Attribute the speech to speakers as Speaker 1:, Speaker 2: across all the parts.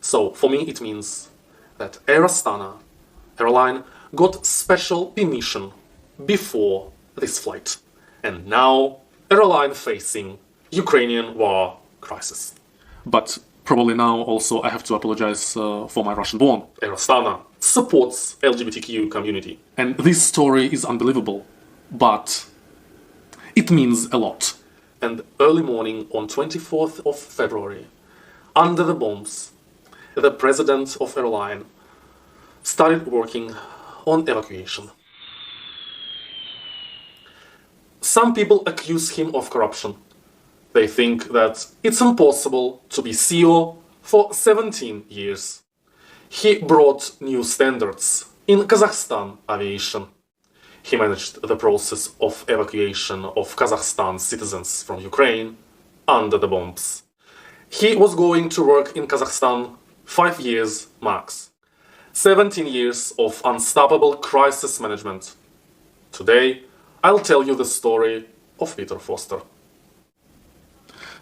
Speaker 1: So for me it means that Air Astana airline got special permission before this flight. And now airline facing Ukrainian war crisis. But probably now also I have to apologize for my Russian born. Air Astana supports LGBTQ community. And this story is unbelievable, but it means a lot. And early morning on 24th of February, under the bombs, the president of Airline started working on evacuation. Some people accuse him of corruption. They think that it's impossible to be CEO for 17 years. He brought new standards in Kazakhstan aviation. He managed the process of evacuation of Kazakhstan citizens from Ukraine under the bombs. He was going to work in Kazakhstan 5 years max. 17 years of unstoppable crisis management. Today, I'll tell you the story of Peter Foster.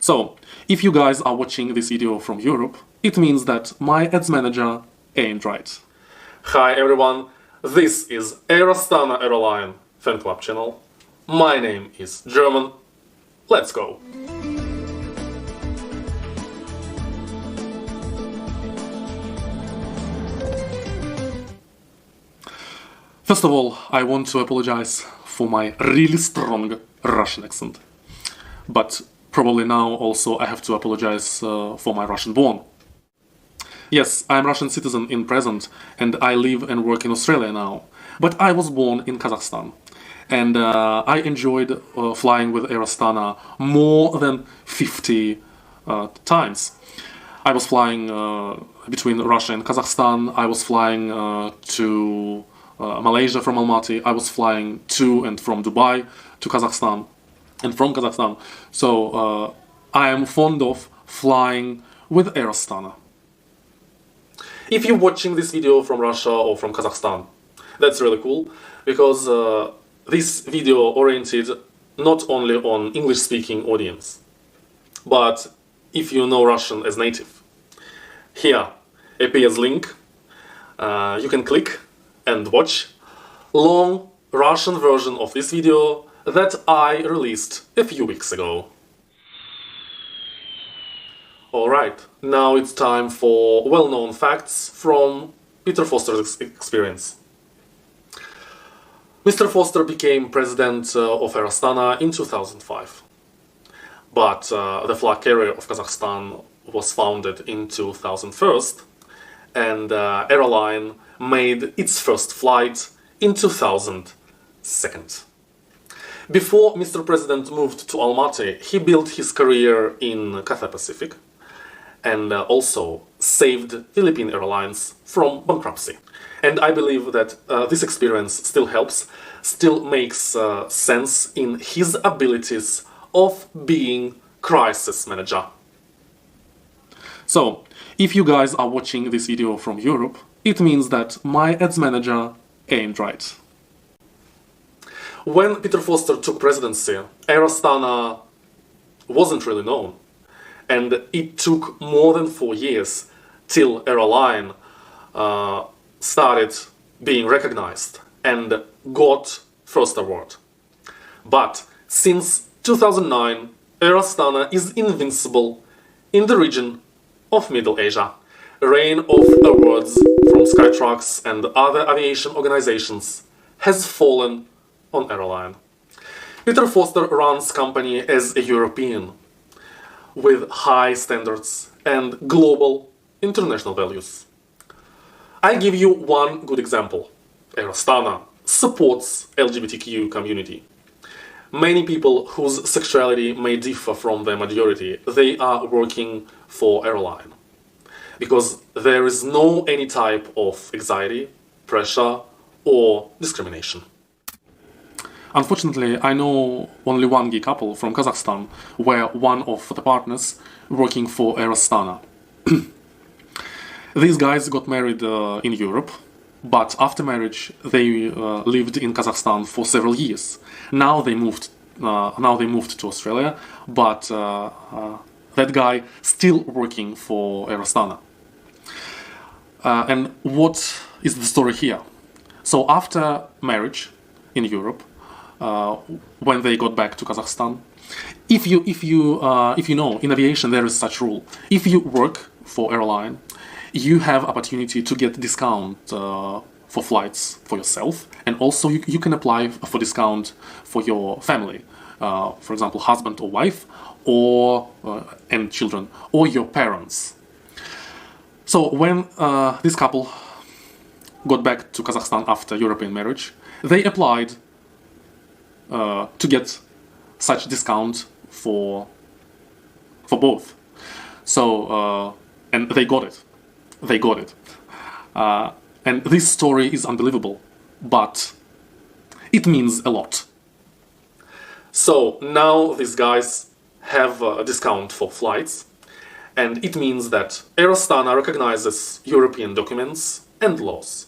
Speaker 1: So, if you guys are watching this video from Europe, it means that my ads manager ain't right. Hi everyone, this is Air Astana Airline Fanclub channel. My name is German. Let's go! First of all, I want to apologize for my really strong Russian accent. But probably now also I have to apologize for my Russian born. Yes, I'm Russian citizen in present and I live and work in Australia now. But I was born in Kazakhstan. And I enjoyed flying with Air Astana more than 50 times. I was flying between Russia and Kazakhstan. I was flying to Malaysia from Almaty. I was flying to and from Dubai to Kazakhstan and from Kazakhstan. So I am fond of flying with Air Astana. If you're watching this video from Russia or from Kazakhstan, that's really cool because this video oriented not only on English-speaking audience, but if you know Russian as native. Here appears link, you can click and watch long Russian version of this video that I released a few weeks ago. Alright, now it's time for well-known facts from Peter Foster's experience. Mr. Foster became president of Air Astana in 2005. But the flag carrier of Kazakhstan was founded in 2001 and Airline made its first flight in 2002. Before Mr. President moved to Almaty, he built his career in Cathay Pacific and also saved Philippine Airlines from bankruptcy. And I believe that this experience still helps, still makes sense in his abilities of being crisis manager. So, if you guys are watching this video from Europe, it means that my ads manager ain't right. When Peter Foster took presidency, Air Astana wasn't really known. And it took more than 4 years till Airline started being recognized and got first award. But since 2009, Air Astana is invincible in the region of Middle Asia. Rain of awards from Skytrucks and other aviation organizations has fallen on Airline. Peter Foster runs company as a European with high standards and global international values. I give you one good example. Air Astana supports LGBTQ community. Many people whose sexuality may differ from the majority, they are working for Airline. Because there is no any type of anxiety, pressure or discrimination. Unfortunately, I know only one gay couple from Kazakhstan, where one of the partners working for Air Astana. These guys got married in Europe, but after marriage they lived in Kazakhstan for several years. Now they moved to Australia, but that guy still working for Air Astana. And what is the story here? So after marriage in Europe, when they got back to Kazakhstan, if you know, in aviation there is such rule. If you work for airline, you have opportunity to get discount for flights for yourself, and also you can apply for discount for your family, for example, husband or wife, or and children, or your parents. So when this couple got back to Kazakhstan after European marriage, they applied to get such discount for both. So and they got it. They got it. And this story is unbelievable, but it means a lot. So now these guys have a discount for flights, and it means that Air Astana recognizes European documents and laws.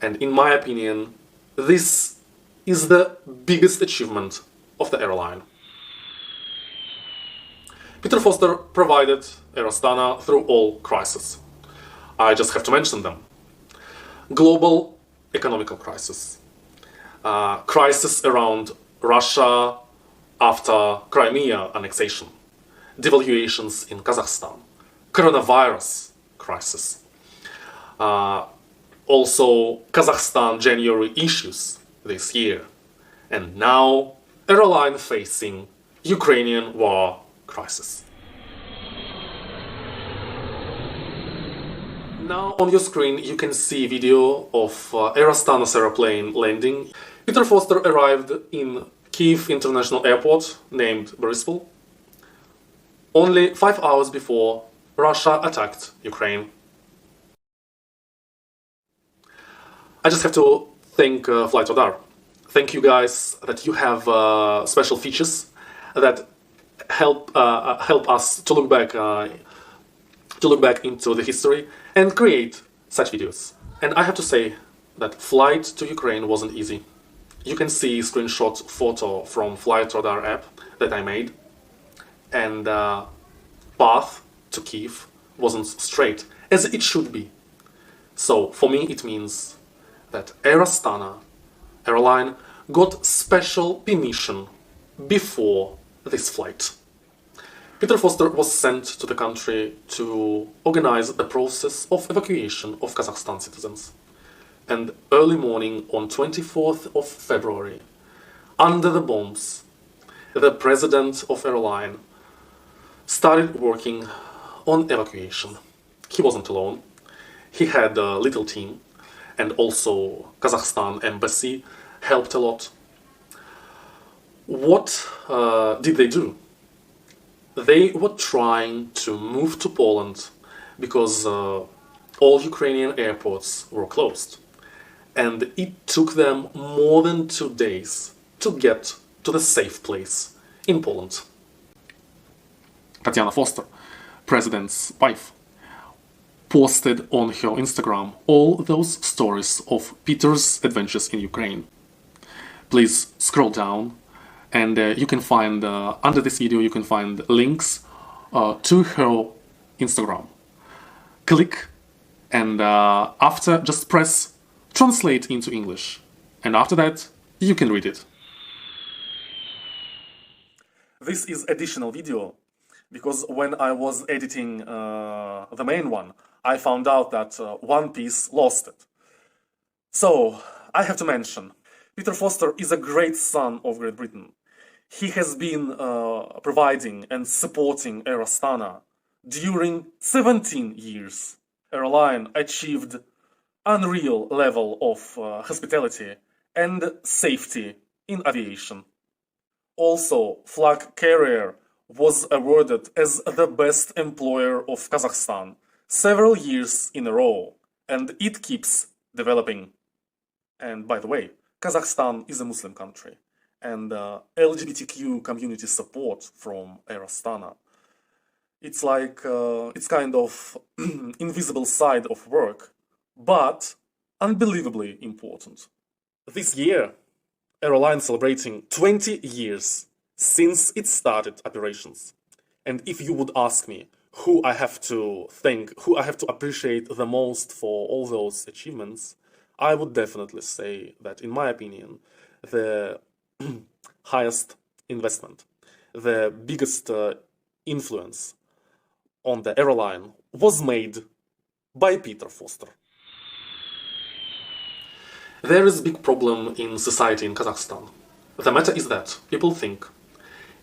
Speaker 1: And in my opinion, this is the biggest achievement of the airline. Peter Foster provided Air Astana through all crises. I just have to mention them. Global economical crisis. Crisis around Russia after Crimea annexation. Devaluations in Kazakhstan. Coronavirus crisis. Also Kazakhstan January issues this year. And now airline facing Ukrainian war crisis. Now on your screen you can see video of Air Astana's airplane landing. Peter Foster arrived in Kyiv International Airport, named Boryspil, only 5 hours before Russia attacked Ukraine. I just have to thank Flight Radar. Thank you guys that you have special features that help us to look back into the history and create such videos. And I have to say that flight to Ukraine wasn't easy. You can see screenshot photo from Flight Radar app that I made, and path to Kyiv wasn't straight as it should be. So for me it means that Air Astana airline got special permission before this flight. Peter Foster was sent to the country to organize the process of evacuation of Kazakhstan citizens. And early morning on 24th of February, under the bombs, the president of Airline started working on evacuation. He wasn't alone. He had a little team, and also Kazakhstan embassy helped a lot. What did they do? They were trying to move to Poland because all Ukrainian airports were closed. And it took them more than 2 days to get to the safe place in Poland. Tatiana Foster, president's wife, posted on her Instagram all those stories of Peter's adventures in Ukraine. Please scroll down, and you can find, under this video, you can find links to her Instagram. Click, and after, just press translate into English. And after that, you can read it. This is additional video, because when I was editing the main one, I found out that one piece lost it. So, I have to mention, Peter Foster is a great son of Great Britain. He has been providing and supporting Air Astana during 17 years. Airline achieved unreal level of hospitality and safety in aviation. Also, flag carrier was awarded as the best employer of Kazakhstan several years in a row, and it keeps developing. And by the way, Kazakhstan is a Muslim country, and LGBTQ community support from Air Astana. It's like, it's kind of invisible side of work, but unbelievably important. This year, Airline celebrating 20 years since it started operations. And if you would ask me, who I have to thank, who I have to appreciate the most for all those achievements, I would definitely say that, in my opinion, the highest investment, the biggest influence on the airline was made by Peter Foster. There is a big problem in society in Kazakhstan. The matter is that people think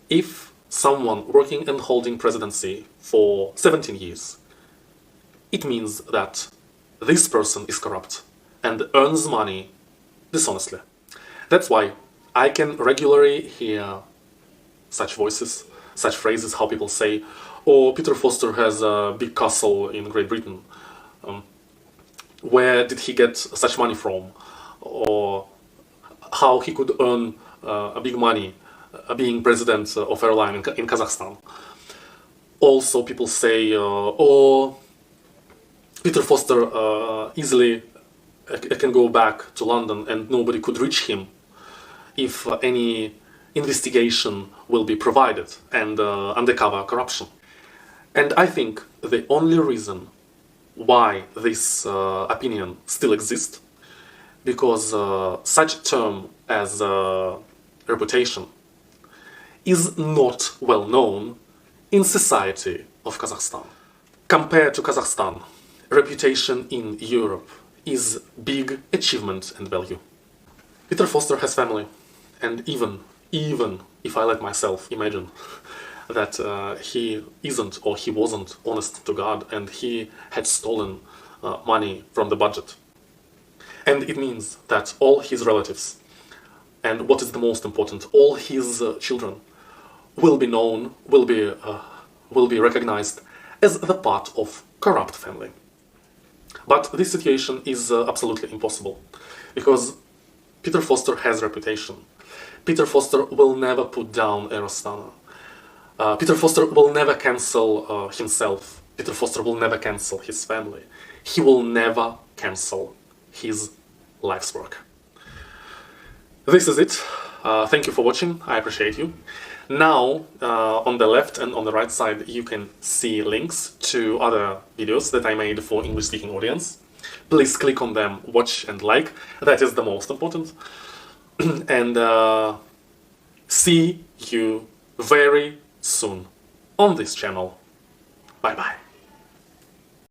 Speaker 1: if someone working and holding presidency for 17 years, it means that this person is corrupt and earns money dishonestly. That's why I can regularly hear such voices, such phrases, how people say, oh, Peter Foster has a big castle in Great Britain. Where did he get such money from? Or how he could earn a big money being president of Airline in Kazakhstan. Also, people say, oh, Peter Foster easily can go back to London and nobody could reach him if any investigation will be provided and undercover corruption. And I think the only reason why this opinion still exists, because such a term as reputation is not well known in society of Kazakhstan. Compared to Kazakhstan, reputation in Europe is big achievement and value. Peter Foster has family, and even if I let myself imagine that he isn't or he wasn't honest to God and he had stolen money from the budget. And it means that all his relatives, and what is the most important, all his children will be known, will be recognized as the part of corrupt family. But this situation is absolutely impossible, because Peter Foster has reputation. Peter Foster will never put down Air Astana. Peter Foster will never cancel himself. Peter Foster will never cancel his family. He will never cancel his life's work. This is it. Thank you for watching. I appreciate you. Now, on the left and on the right side, you can see links to other videos that I made for English-speaking audience. Please click on them, watch and like. That is the most important. And see you very soon on this channel. Bye bye.